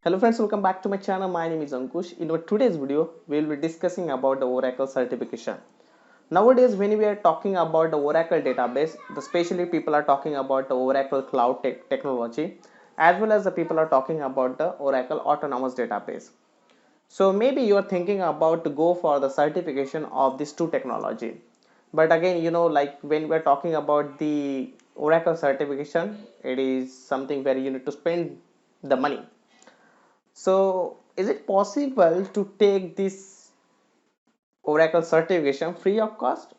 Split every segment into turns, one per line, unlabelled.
Hello friends, welcome back to my channel. My name is Ankush. In our today's video, we will be discussing about the Oracle certification. Nowadays, when we are talking about the Oracle database, especially people are talking about the Oracle cloud technology, as well as the people are talking about the Oracle autonomous database. So maybe you are thinking about to go for the certification of these two technology. But again, like when we're talking about the Oracle certification, it is something where you need to spend the money. So, is it possible to take this Oracle certification free of cost?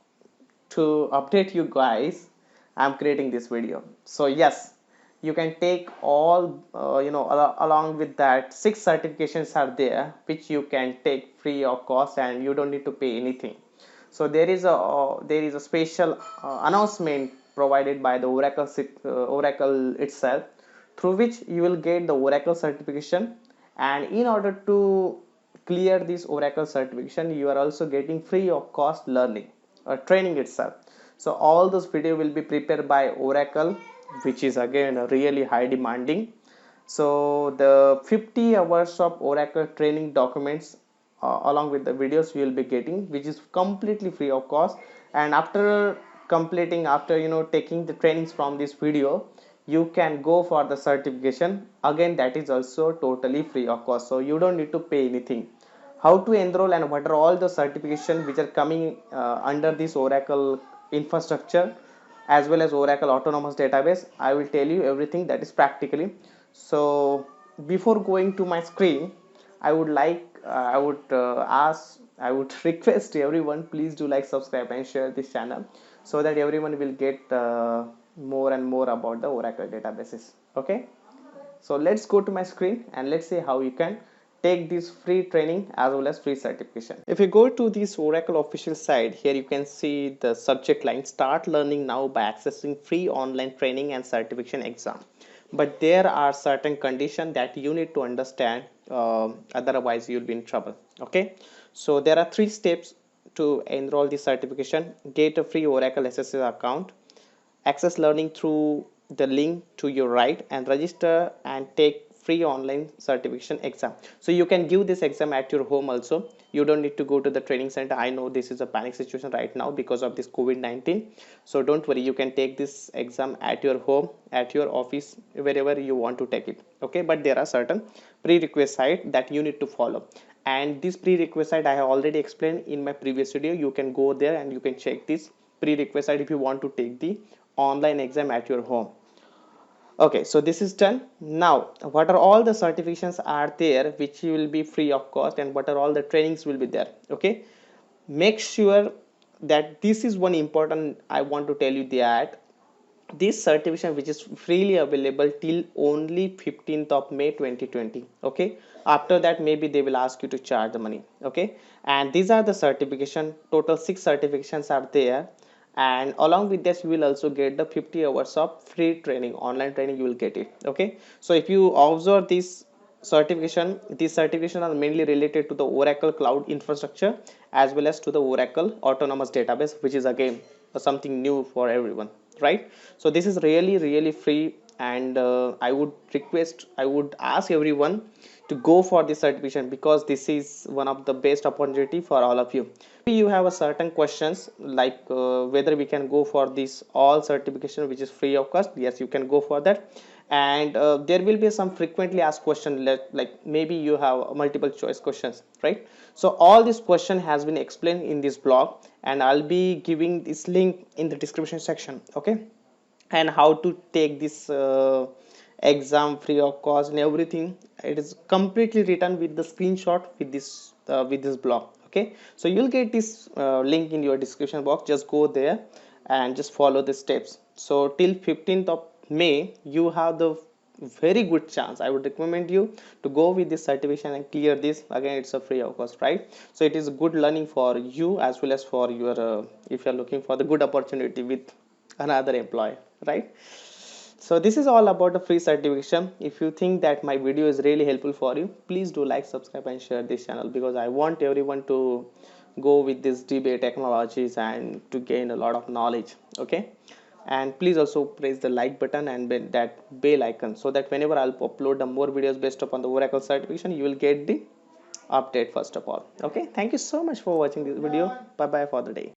To update you guys, I'm creating this video. So, yes, you can take all, along with that, 6 certifications are there which you can take free of cost and you don't need to pay anything. So, there is a special announcement provided by the Oracle itself, through which you will get the Oracle certification. And in order to clear this Oracle certification, you are also getting free of cost learning or training itself. So all those video will be prepared by Oracle, which is again really high demanding. So the 50 hours of Oracle training documents along with the videos you will be getting, which is completely free of cost. And after completing, after taking the trainings from this video, you can go for the certification again, that is also totally free of cost, so you don't need to pay anything. How to enroll and what are all the certifications which are coming under this Oracle infrastructure as well as Oracle autonomous database, I will tell you everything that is practically. So before going to my screen, I would request everyone, please do like, subscribe and share this channel so that everyone will get more and more about the Oracle databases. Okay, so let's go to my screen and let's see how you can take this free training as well as free certification. If you go to this Oracle official site, here you can see the subject line, start learning now by accessing free online training and certification exam. But there are certain conditions that you need to understand, otherwise you'll be in trouble. Okay, so there are 3 steps to enroll the certification. Get a free Oracle SSL account, access learning through the link to your right, and register and take free online certification exam. So you can give this exam at your home also. You don't need to go to the training center. I know this is a panic situation right now because of this COVID-19. So don't worry, you can take this exam at your home, at your office, wherever you want to take it. Okay, but there are certain prerequisites that you need to follow, and this prerequisite I have already explained in my previous video. You can go there and you can check this prerequisite if you want to take the online exam at your home. Okay, so this is done. Now what are all the certifications are there which will be free of cost, and what are all the trainings will be there. Okay, make sure that this is one important, I want to tell you that this certification which is freely available till only 15th of May 2020. Okay, after that maybe they will ask you to charge the money. Okay, and these are the certification, total 6 certifications are there, and along with this you will also get the 50 hours of free training, online training you will get it. Okay, so if you observe this certification, these certifications are mainly related to the Oracle cloud infrastructure as well as to the Oracle autonomous database, which is again something new for everyone, right? So this is really free, and I would ask everyone to go for this certification because this is one of the best opportunity for all of you. Maybe you have a certain questions like whether we can go for this all certification which is free of cost. Yes, you can go for that. And there will be some frequently asked question, like maybe you have multiple choice questions, right? So all this question has been explained in this blog, and I'll be giving this link in the description section. Okay, and how to take this exam free of cost and everything, it is completely written with the screenshot with this blog. Okay, so you'll get this link in your description box. Just go there and just follow the steps. So till 15th of May you have the very good chance. I would recommend you to go with this certification and clear this. Again, it's a free of cost, right? So it is good learning for you as well as for your if you're looking for the good opportunity with another employee, right? So this is all about the free certification. If you think that my video is really helpful for you, please do like, subscribe and share this channel, because I want everyone to go with this debate technologies and to gain a lot of knowledge. Okay, and please also press the like button and that bell icon, so that whenever I'll upload the more videos based upon the Oracle certification, you will get the update first of all. Okay, thank you so much for watching this video. Bye bye for the day.